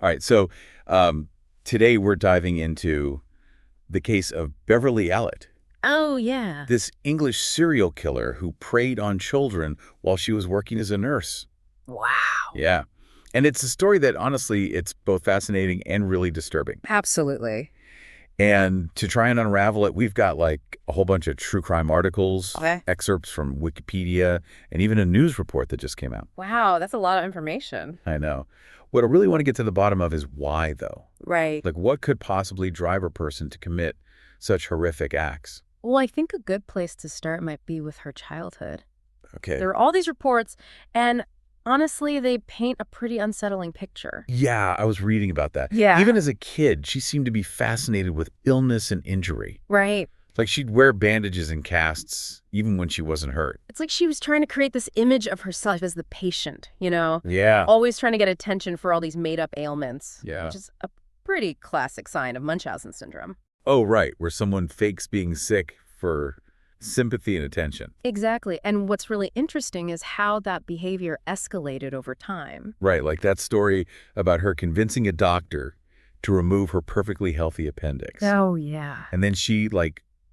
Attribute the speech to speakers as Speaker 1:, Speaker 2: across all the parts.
Speaker 1: All right, so today we're diving into the case of Beverly Allitt,
Speaker 2: Oh, yeah.
Speaker 1: this English serial killer who preyed on children while she was working as a nurse.
Speaker 2: Wow.
Speaker 1: Yeah. And it's a story that, honestly, it's both fascinating and really disturbing.
Speaker 2: Absolutely.
Speaker 1: And to try and unravel it, we've got like a whole bunch of true crime articles,
Speaker 2: Okay.
Speaker 1: excerpts from Wikipedia, and even a news report that just came out.
Speaker 2: Wow, that's a lot of information.
Speaker 1: I know. What I really want to get to the bottom of is why, though.
Speaker 2: Right.
Speaker 1: Like, what could possibly drive a person to commit such horrific acts?
Speaker 2: Well, I think a good place to start might be with her childhood.
Speaker 1: Okay.
Speaker 2: There are all these reports, and honestly, they paint a pretty unsettling picture.
Speaker 1: Yeah, I was reading about that.
Speaker 2: Yeah.
Speaker 1: Even as a kid, she seemed to be fascinated with illness and injury.
Speaker 2: Right.
Speaker 1: Like, she'd wear bandages and casts even when she wasn't hurt.
Speaker 2: It's like she was trying to create this image of herself as the patient,
Speaker 1: Yeah.
Speaker 2: always trying to get attention for all these made-up ailments.
Speaker 1: Yeah.
Speaker 2: Which is a pretty classic sign of Munchausen syndrome.
Speaker 1: Oh, right, where someone fakes being sick for sympathy and attention.
Speaker 2: Exactly. And what's really interesting is how that behavior escalated over time.
Speaker 1: Right, like that story about her convincing a doctor to remove her perfectly healthy appendix.
Speaker 2: Oh, yeah.
Speaker 1: And then she,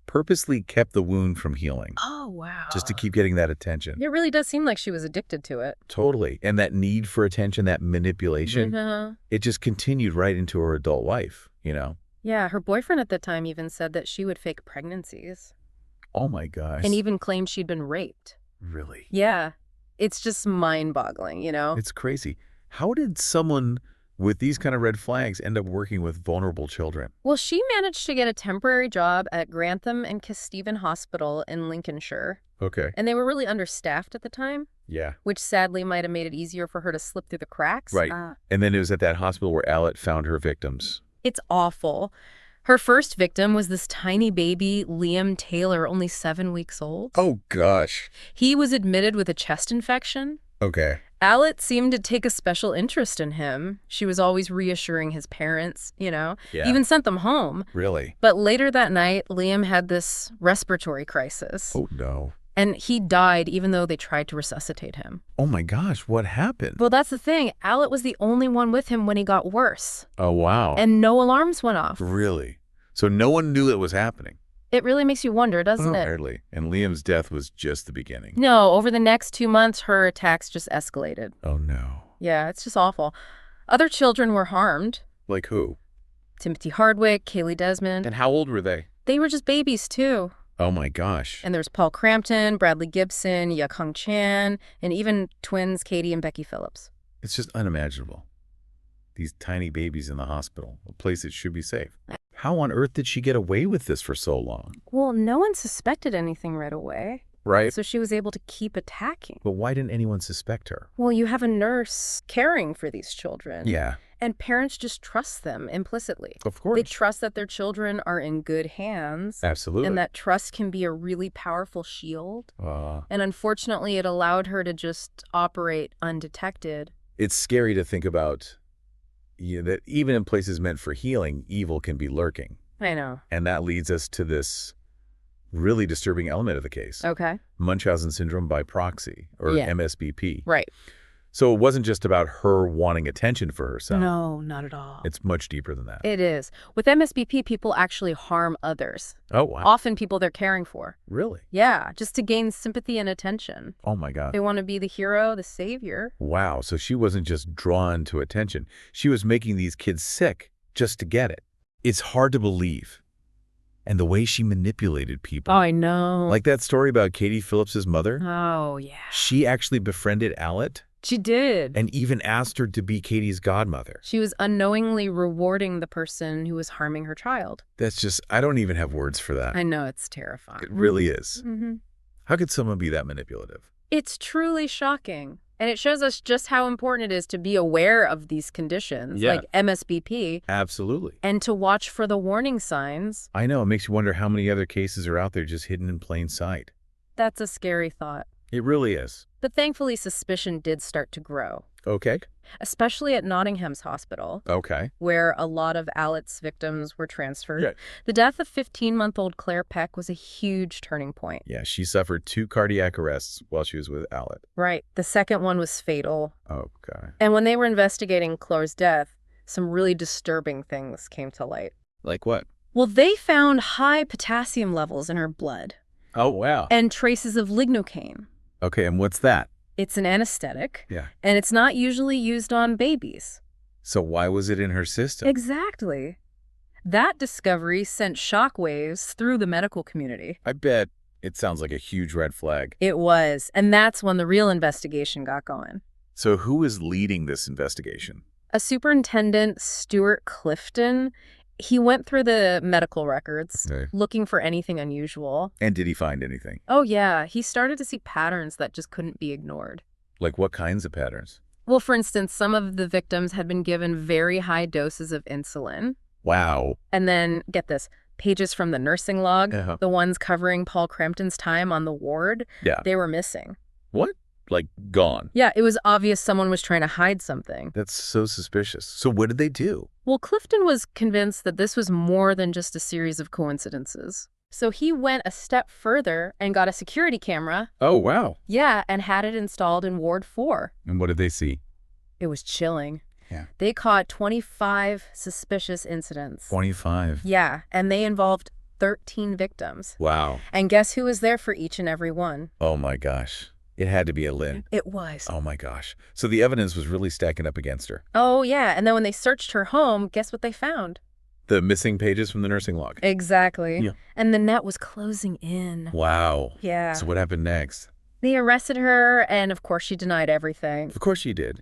Speaker 1: purposely kept the wound from healing.
Speaker 2: Oh, wow.
Speaker 1: Just to keep getting that attention.
Speaker 2: It really does seem like she was addicted to it.
Speaker 1: Totally. And that need for attention, that manipulation, it just continued right into her adult life,
Speaker 2: Yeah, her boyfriend at the time even said that she would fake pregnancies.
Speaker 1: Oh my gosh.
Speaker 2: And even claimed she'd been raped.
Speaker 1: Really?
Speaker 2: Yeah. It's just mind-boggling,
Speaker 1: It's crazy. How did someone with these kind of red flags end up working with vulnerable children?
Speaker 2: Well, she managed to get a temporary job at Grantham and Kesteven Hospital in Lincolnshire.
Speaker 1: Okay.
Speaker 2: And they were really understaffed at the time,
Speaker 1: Yeah.
Speaker 2: which sadly might have made it easier for her to slip through the cracks.
Speaker 1: Right. And then it was at that hospital where Allitt found her victims.
Speaker 2: It's awful. Her first victim was this tiny baby, Liam Taylor, only 7 weeks old.
Speaker 1: Oh, gosh.
Speaker 2: He was admitted with a chest infection.
Speaker 1: Okay.
Speaker 2: Allitt seemed to take a special interest in him. She was always reassuring his parents,
Speaker 1: Yeah.
Speaker 2: even sent them home.
Speaker 1: Really?
Speaker 2: But later that night, Liam had this respiratory crisis.
Speaker 1: Oh, no.
Speaker 2: And he died even though they tried to resuscitate him.
Speaker 1: Oh, my gosh. What happened?
Speaker 2: Well, that's the thing. Allitt was the only one with him when he got worse.
Speaker 1: Oh, wow.
Speaker 2: And no alarms went off.
Speaker 1: Really? So no one knew it was happening?
Speaker 2: It really makes you wonder, doesn't it?
Speaker 1: Hardly. And Liam's death was just the beginning.
Speaker 2: No, over the next 2 months, her attacks just escalated.
Speaker 1: Oh, no.
Speaker 2: Yeah, it's just awful. Other children were harmed.
Speaker 1: Like who?
Speaker 2: Timothy Hardwick, Kaylee Desmond.
Speaker 1: And how old were they?
Speaker 2: They were just babies, too.
Speaker 1: Oh, my gosh.
Speaker 2: And there's Paul Crampton, Bradley Gibson, Yakung Chan, and even twins Katie and Becky Phillips.
Speaker 1: It's just unimaginable. These tiny babies in the hospital, a place that should be safe. How on earth did she get away with this for so long?
Speaker 2: Well, no one suspected anything right away.
Speaker 1: Right?
Speaker 2: So she was able to keep attacking.
Speaker 1: But why didn't anyone suspect her?
Speaker 2: Well, you have a nurse caring for these children.
Speaker 1: Yeah.
Speaker 2: And parents just trust them implicitly.
Speaker 1: Of course.
Speaker 2: They trust that their children are in good hands.
Speaker 1: Absolutely.
Speaker 2: And that trust can be a really powerful shield.
Speaker 1: Uh,
Speaker 2: And unfortunately, it allowed her to just operate undetected.
Speaker 1: it's scary to think about that even in places meant for healing, evil can be lurking.
Speaker 2: I know.
Speaker 1: And that leads us to this really disturbing element of the case.
Speaker 2: Okay.
Speaker 1: Munchausen syndrome by proxy, or
Speaker 2: Yeah.
Speaker 1: MSBP.
Speaker 2: Right.
Speaker 1: So it wasn't just about her wanting attention for herself.
Speaker 2: No, not at all.
Speaker 1: It's much deeper than that.
Speaker 2: It is. With MSBP, people actually harm others.
Speaker 1: Oh, wow.
Speaker 2: Often people they're caring for.
Speaker 1: Really?
Speaker 2: Yeah, just to gain sympathy and attention.
Speaker 1: Oh, my God.
Speaker 2: They want to be the hero, the savior.
Speaker 1: Wow. So she wasn't just drawn to attention. She was making these kids sick just to get it. It's hard to believe. And the way she manipulated people.
Speaker 2: Oh, I know.
Speaker 1: Like that story about Katie Phillips's mother.
Speaker 2: Oh, yeah.
Speaker 1: She actually befriended Allitt
Speaker 2: She did.
Speaker 1: and even asked her to be Katie's godmother.
Speaker 2: She was unknowingly rewarding the person who was harming her child.
Speaker 1: That's just, I don't even have words for that.
Speaker 2: I know, it's terrifying.
Speaker 1: It really is.
Speaker 2: Mm-hmm.
Speaker 1: How could someone be that manipulative?
Speaker 2: It's truly shocking. And it shows us just how important it is to be aware of these conditions,
Speaker 1: Yeah.
Speaker 2: like MSBP,
Speaker 1: Absolutely.
Speaker 2: and to watch for the warning signs.
Speaker 1: I know. It makes you wonder how many other cases are out there just hidden in plain sight.
Speaker 2: That's a scary thought.
Speaker 1: It really is.
Speaker 2: But thankfully, suspicion did start to grow,
Speaker 1: Okay.
Speaker 2: especially at Nottingham's hospital,
Speaker 1: Okay.
Speaker 2: where a lot of Allitt's victims were transferred.
Speaker 1: Yeah.
Speaker 2: The death of 15-month-old Claire Peck was a huge turning point.
Speaker 1: Yeah, she suffered 2 cardiac arrests while she was with Allitt.
Speaker 2: Right. The second one was fatal.
Speaker 1: Okay.
Speaker 2: And when they were investigating Claire's death, some really disturbing things came to light.
Speaker 1: Like what?
Speaker 2: Well, they found high potassium levels in her blood
Speaker 1: Oh, wow.
Speaker 2: and traces of lignocaine.
Speaker 1: Okay, and what's that?
Speaker 2: It's an anesthetic,
Speaker 1: Yeah.
Speaker 2: and it's not usually used on babies.
Speaker 1: So why was it in her system?
Speaker 2: Exactly. That discovery sent shockwaves through the medical community.
Speaker 1: I bet it sounds like a huge red flag.
Speaker 2: It was, and that's when the real investigation got going.
Speaker 1: So who is leading this investigation?
Speaker 2: A superintendent, Stuart Clifton, he went through the medical records,
Speaker 1: Okay.
Speaker 2: looking for anything unusual.
Speaker 1: And did he find anything?
Speaker 2: Oh, yeah, he started to see patterns that just couldn't be ignored.
Speaker 1: Like what kinds of patterns?
Speaker 2: Well, for instance, some of the victims had been given very high doses of insulin.
Speaker 1: Wow.
Speaker 2: And then, get this, pages from the nursing log,
Speaker 1: Uh-huh.
Speaker 2: the ones covering Paul Crampton's time on the ward,
Speaker 1: Yeah.
Speaker 2: they were missing.
Speaker 1: What? Like gone?
Speaker 2: Yeah, it was obvious someone was trying to hide something.
Speaker 1: That's so suspicious. So what did they do?
Speaker 2: Well, Clifton was convinced that this was more than just a series of coincidences. So he went a step further and got a security camera.
Speaker 1: Oh, wow.
Speaker 2: Yeah, and had it installed in Ward 4.
Speaker 1: And what did they see?
Speaker 2: It was chilling.
Speaker 1: Yeah.
Speaker 2: They caught 25 suspicious incidents.
Speaker 1: 25.
Speaker 2: Yeah, and they involved 13 victims.
Speaker 1: Wow.
Speaker 2: And guess who was there for each and every one?
Speaker 1: Oh, my gosh. It had to be a Lynn.
Speaker 2: It was.
Speaker 1: Oh, my gosh. So the evidence was really stacking up against her.
Speaker 2: Oh, yeah, and then when they searched her home, guess what they found?
Speaker 1: The missing pages from the nursing log.
Speaker 2: Exactly.
Speaker 1: Yeah.
Speaker 2: And the net was closing in.
Speaker 1: Wow.
Speaker 2: Yeah.
Speaker 1: So what happened next?
Speaker 2: They arrested her, and of course she denied everything.
Speaker 1: Of course she did.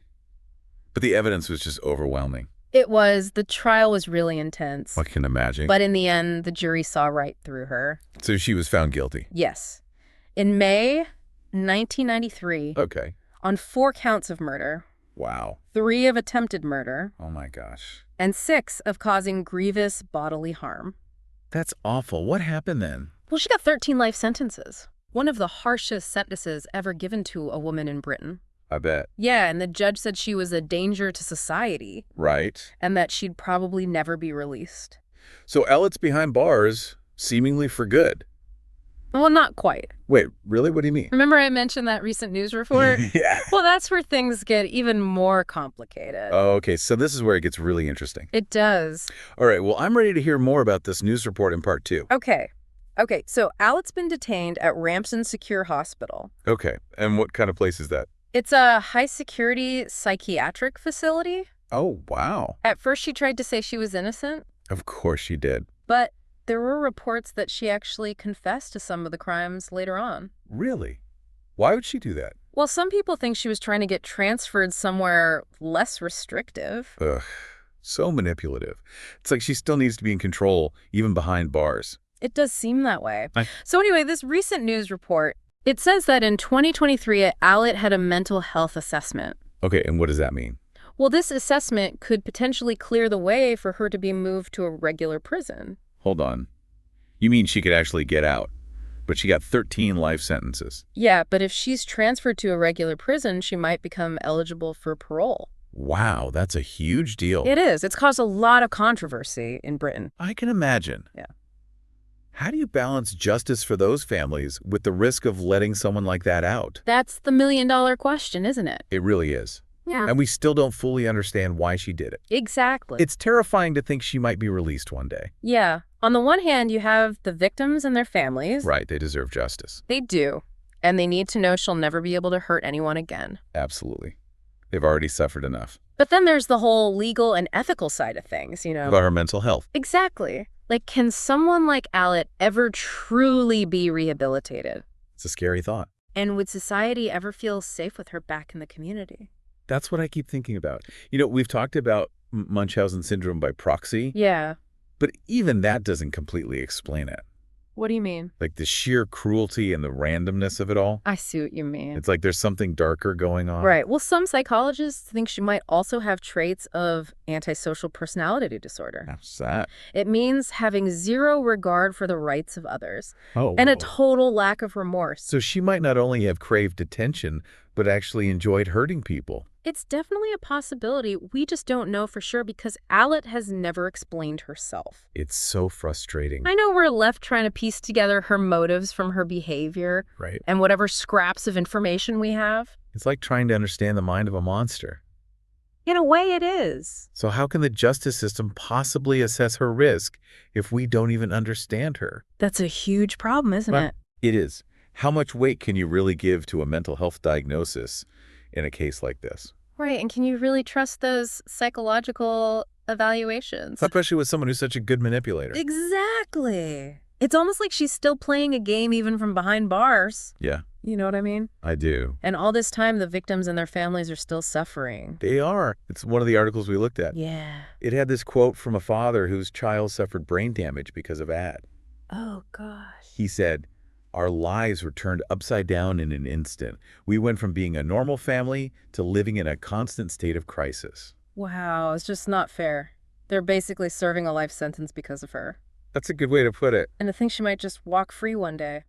Speaker 1: But the evidence was just overwhelming.
Speaker 2: It was. The trial was really intense.
Speaker 1: I can imagine.
Speaker 2: But in the end, the jury saw right through her.
Speaker 1: So she was found guilty.
Speaker 2: Yes. In May 1993,
Speaker 1: Okay.
Speaker 2: on 4 counts of murder,
Speaker 1: Wow.
Speaker 2: 3 of attempted murder,
Speaker 1: Oh, my gosh.
Speaker 2: and 6 of causing grievous bodily harm.
Speaker 1: That's awful. What happened then?
Speaker 2: Well, she got 13 life sentences. One of the harshest sentences ever given to a woman in Britain.
Speaker 1: I bet.
Speaker 2: Yeah, and the judge said she was a danger to society
Speaker 1: Right.
Speaker 2: and that she'd probably never be released.
Speaker 1: So Allitt's behind bars, seemingly for good.
Speaker 2: Well, not quite.
Speaker 1: Wait, really? What do you mean?
Speaker 2: Remember I mentioned that recent news report?
Speaker 1: Yeah.
Speaker 2: Well, that's where things get even more complicated.
Speaker 1: Oh, okay. So this is where it gets really interesting.
Speaker 2: It does.
Speaker 1: All right. Well, I'm ready to hear more about this news report in part 2.
Speaker 2: Okay, so Allitt's been detained at Ramsden Secure Hospital.
Speaker 1: Okay. And what kind of place is that?
Speaker 2: It's a high-security psychiatric facility.
Speaker 1: Oh, wow.
Speaker 2: At first, she tried to say she was innocent,
Speaker 1: Of course she did.
Speaker 2: but there were reports that she actually confessed to some of the crimes later on.
Speaker 1: Really? Why would she do that?
Speaker 2: Well, some people think she was trying to get transferred somewhere less restrictive.
Speaker 1: Ugh. So manipulative. It's like she still needs to be in control, even behind bars.
Speaker 2: It does seem that way.
Speaker 1: I-
Speaker 2: So anyway, this recent news report, it says that in 2023, Allitt had a mental health assessment.
Speaker 1: Okay, and what does that mean?
Speaker 2: Well, this assessment could potentially clear the way for her to be moved to a regular prison.
Speaker 1: Hold on. You mean she could actually get out, but she got 13 life sentences.
Speaker 2: Yeah, but if she's transferred to a regular prison, she might become eligible for parole.
Speaker 1: Wow, that's a huge deal.
Speaker 2: It is. It's caused a lot of controversy in Britain.
Speaker 1: I can imagine.
Speaker 2: Yeah.
Speaker 1: How do you balance justice for those families with the risk of letting someone like that out?
Speaker 2: That's the million-dollar question, isn't it?
Speaker 1: It really is.
Speaker 2: Yeah.
Speaker 1: And we still don't fully understand why she did it.
Speaker 2: Exactly.
Speaker 1: It's terrifying to think she might be released one day.
Speaker 2: Yeah. On the one hand, you have the victims and their families.
Speaker 1: Right, they deserve justice.
Speaker 2: They do. And they need to know she'll never be able to hurt anyone again.
Speaker 1: Absolutely. They've already suffered enough.
Speaker 2: But then there's the whole legal and ethical side of things, you know?
Speaker 1: About her mental health.
Speaker 2: Exactly. Like, can someone like Allitt ever truly be rehabilitated?
Speaker 1: It's a scary thought.
Speaker 2: And would society ever feel safe with her back in the community?
Speaker 1: That's what I keep thinking about. You know, we've talked about Munchausen syndrome by proxy,
Speaker 2: Yeah.
Speaker 1: but even that doesn't completely explain it.
Speaker 2: What do you mean?
Speaker 1: Like the sheer cruelty and the randomness of it all.
Speaker 2: I see what you mean.
Speaker 1: It's like there's something darker going on.
Speaker 2: Right. Well, some psychologists think she might also have traits of antisocial personality disorder.
Speaker 1: How's that?
Speaker 2: It means having zero regard for the rights of others
Speaker 1: Oh.
Speaker 2: and a total lack of remorse.
Speaker 1: So she might not only have craved attention, but actually enjoyed hurting people.
Speaker 2: It's definitely a possibility. We just don't know for sure because Allitt has never explained herself.
Speaker 1: It's so frustrating.
Speaker 2: I know we're left trying to piece together her motives from her behavior
Speaker 1: Right.
Speaker 2: and whatever scraps of information we have.
Speaker 1: It's like trying to understand the mind of a monster.
Speaker 2: In a way, it is.
Speaker 1: So how can the justice system possibly assess her risk if we don't even understand her?
Speaker 2: That's a huge problem, isn't it?
Speaker 1: It is. How much weight can you really give to a mental health diagnosis in a case like this?
Speaker 2: Right, and can you really trust those psychological evaluations?
Speaker 1: Especially with someone who's such a good manipulator.
Speaker 2: Exactly. It's almost like she's still playing a game even from behind bars.
Speaker 1: Yeah,
Speaker 2: You know what I mean?
Speaker 1: I do.
Speaker 2: And all this time, the victims and their families are still suffering.
Speaker 1: They are. It's one of the articles we looked at.
Speaker 2: Yeah.
Speaker 1: It had this quote from a father whose child suffered brain damage because of ad.
Speaker 2: Oh, gosh.
Speaker 1: He said, "Our lives were turned upside down in an instant. We went from being a normal family to living in a constant state of crisis."
Speaker 2: Wow, it's just not fair. They're basically serving a life sentence because of her.
Speaker 1: That's a good way to put it.
Speaker 2: And to think she might just walk free one day.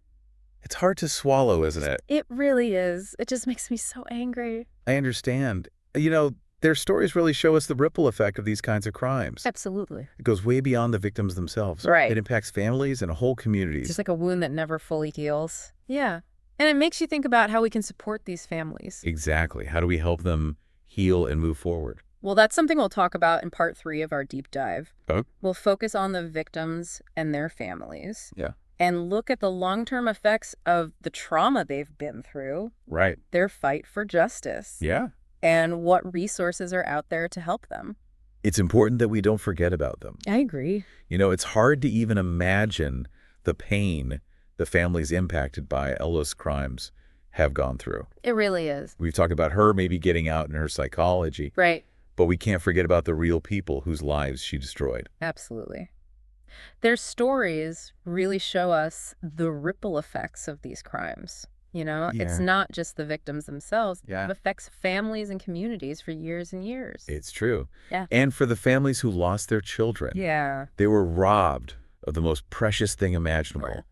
Speaker 1: It's hard to swallow, isn't it?
Speaker 2: It really is. It just makes me so angry.
Speaker 1: I understand. You know, their stories really show us the ripple effect of these kinds of crimes.
Speaker 2: Absolutely.
Speaker 1: It goes way beyond the victims themselves.
Speaker 2: Right.
Speaker 1: It impacts families and whole communities.
Speaker 2: It's just like a wound that never fully heals. Yeah. And it makes you think about how we can support these families.
Speaker 1: Exactly. How do we help them heal and move forward?
Speaker 2: Well, that's something we'll talk about in part 3 of our deep dive.
Speaker 1: Oh?
Speaker 2: We'll focus on the victims and their families.
Speaker 1: Yeah.
Speaker 2: And look at the long-term effects of the trauma they've been through,
Speaker 1: Right.
Speaker 2: their fight for justice,
Speaker 1: Yeah.
Speaker 2: and what resources are out there to help them.
Speaker 1: It's important that we don't forget about them.
Speaker 2: I agree.
Speaker 1: You know, it's hard to even imagine the pain the families impacted by Ella's crimes have gone through.
Speaker 2: It really is.
Speaker 1: We've talked about her maybe getting out in her psychology,
Speaker 2: Right.
Speaker 1: but we can't forget about the real people whose lives she destroyed.
Speaker 2: Absolutely. Their stories really show us the ripple effects of these crimes. You know, it's
Speaker 1: Yeah.
Speaker 2: not just the victims themselves.
Speaker 1: Yeah.
Speaker 2: It affects families and communities for years and years.
Speaker 1: It's true.
Speaker 2: Yeah.
Speaker 1: And for the families who lost their children,
Speaker 2: Yeah.
Speaker 1: they were robbed of the most precious thing imaginable,
Speaker 2: Right.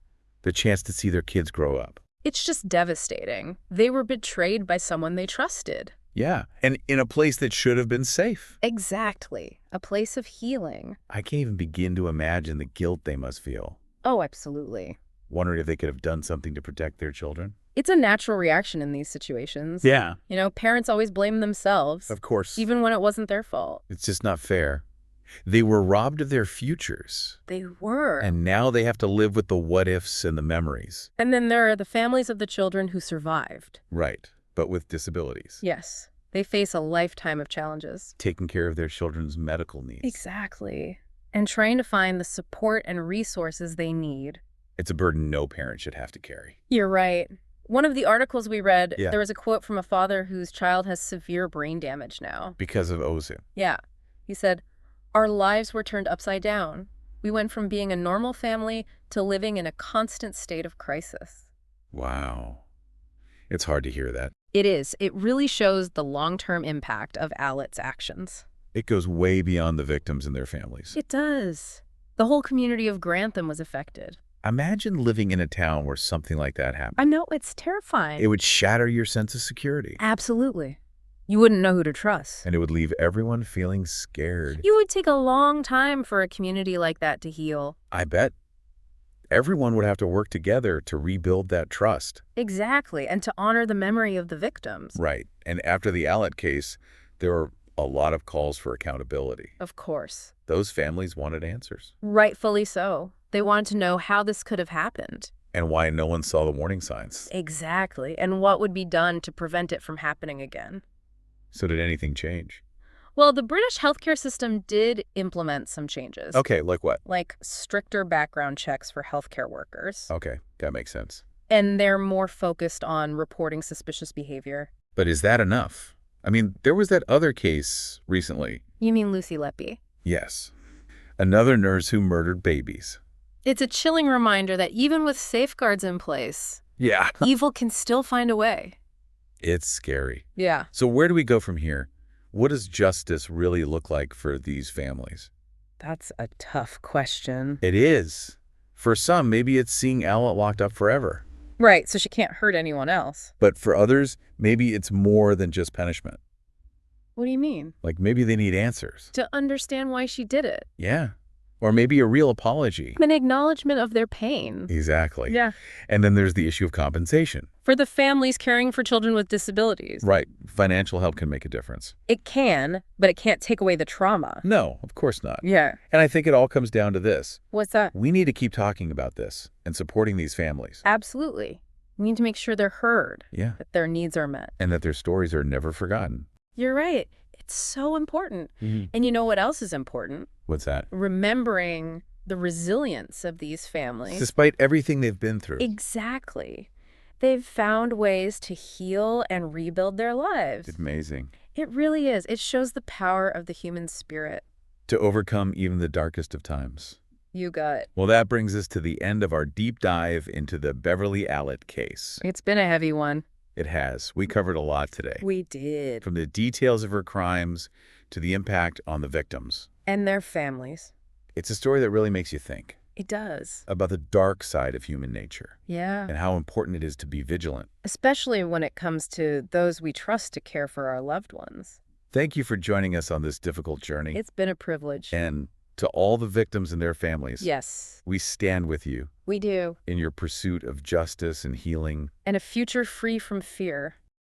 Speaker 1: the chance to see their kids grow up.
Speaker 2: It's just devastating. They were betrayed by someone they trusted.
Speaker 1: Yeah, and in a place that should have been safe.
Speaker 2: Exactly. A place of healing.
Speaker 1: I can't even begin to imagine the guilt they must feel,
Speaker 2: Oh, absolutely.
Speaker 1: wondering if they could have done something to protect their children.
Speaker 2: It's a natural reaction in these situations.
Speaker 1: Yeah.
Speaker 2: You know, parents always blame themselves,
Speaker 1: Of course.
Speaker 2: even when it wasn't their fault.
Speaker 1: It's just not fair. They were robbed of their futures,
Speaker 2: They were.
Speaker 1: and now they have to live with the what-ifs and the memories.
Speaker 2: And then there are the families of the children who survived.
Speaker 1: Right, but with disabilities.
Speaker 2: Yes. They face a lifetime of challenges.
Speaker 1: Taking care of their children's medical needs.
Speaker 2: Exactly. And trying to find the support and resources they need.
Speaker 1: It's a burden no parent should have to carry.
Speaker 2: You're right. One of the articles we read,
Speaker 1: Yeah.
Speaker 2: there was a quote from a father whose child has severe brain damage now.
Speaker 1: Because of Ozu.
Speaker 2: Yeah. He said, "Our lives were turned upside down. We went from being a normal family to living in a constant state of crisis."
Speaker 1: Wow. It's hard to hear that.
Speaker 2: It is. It really shows the long-term impact of Allitt's actions.
Speaker 1: It goes way beyond the victims and their families.
Speaker 2: It does. The whole community of Grantham was affected.
Speaker 1: Imagine living in a town where something like that happened.
Speaker 2: I know, it's terrifying.
Speaker 1: It would shatter your sense of security.
Speaker 2: Absolutely. You wouldn't know who to trust.
Speaker 1: And it would leave everyone feeling scared.
Speaker 2: You would take a long time for a community like that to heal.
Speaker 1: I bet everyone would have to work together to rebuild that trust.
Speaker 2: Exactly, and to honor the memory of the victims.
Speaker 1: Right. And after the Allitt case, there were a lot of calls for accountability.
Speaker 2: Of course.
Speaker 1: Those families wanted answers.
Speaker 2: Rightfully so. They wanted to know how this could have happened.
Speaker 1: And why no one saw the warning signs.
Speaker 2: Exactly, and what would be done to prevent it from happening again.
Speaker 1: So did anything change?
Speaker 2: Well, the British healthcare system did implement some changes.
Speaker 1: Okay, like what?
Speaker 2: Like stricter background checks for healthcare workers.
Speaker 1: Okay, that makes sense.
Speaker 2: And they're more focused on reporting suspicious behavior.
Speaker 1: But is that enough? I mean, there was that other case recently.
Speaker 2: You mean Lucy Leppy?
Speaker 1: Yes. Another nurse who murdered babies.
Speaker 2: It's a chilling reminder that even with safeguards in place,
Speaker 1: Yeah.
Speaker 2: evil can still find a way.
Speaker 1: It's scary.
Speaker 2: Yeah.
Speaker 1: So where do we go from here? What does justice really look like for these families?
Speaker 2: That's a tough question.
Speaker 1: It is. For some, maybe it's seeing Allitt locked up forever.
Speaker 2: Right, so she can't hurt anyone else.
Speaker 1: But for others, maybe it's more than just punishment.
Speaker 2: What do you mean?
Speaker 1: Like maybe they need answers.
Speaker 2: To understand why she did it.
Speaker 1: Yeah. Or maybe a real apology.
Speaker 2: An acknowledgement of their pain.
Speaker 1: Exactly.
Speaker 2: Yeah.
Speaker 1: And then there's the issue of compensation.
Speaker 2: For For the families caring for children with disabilities.
Speaker 1: Right. Financial help can make a difference.
Speaker 2: It can, but it can't take away the trauma.
Speaker 1: No, of course not.
Speaker 2: Yeah.
Speaker 1: And I think it all comes down to this.
Speaker 2: What's that?
Speaker 1: We need to keep talking about this and supporting these families.
Speaker 2: Absolutely. We need to make sure they're heard.
Speaker 1: Yeah.
Speaker 2: That their needs are met.
Speaker 1: And that their stories are never forgotten.
Speaker 2: You're right. It's so important.
Speaker 1: Mm-hmm.
Speaker 2: And you know what else is important?
Speaker 1: What's that?
Speaker 2: Remembering the resilience of these families.
Speaker 1: Despite everything they've been through.
Speaker 2: Exactly. They've found ways to heal and rebuild their lives.
Speaker 1: It's amazing.
Speaker 2: It really is. It shows the power of the human spirit.
Speaker 1: To overcome even the darkest of times.
Speaker 2: You got it.
Speaker 1: Well, that brings us to the end of our deep dive into the Beverly Allitt case.
Speaker 2: It's been a heavy one.
Speaker 1: It has. We covered a lot today.
Speaker 2: We did.
Speaker 1: From the details of her crimes to the impact on the victims.
Speaker 2: And their families.
Speaker 1: It's a story that really makes you think.
Speaker 2: It does.
Speaker 1: About the dark side of human nature.
Speaker 2: Yeah.
Speaker 1: And how important it is to be vigilant.
Speaker 2: Especially when it comes to those we trust to care for our loved ones.
Speaker 1: Thank you for joining us on this difficult journey.
Speaker 2: It's been a privilege.
Speaker 1: And to all the victims and their families.
Speaker 2: Yes.
Speaker 1: We stand with you.
Speaker 2: We do.
Speaker 1: In your pursuit of justice and healing.
Speaker 2: And a future free from fear.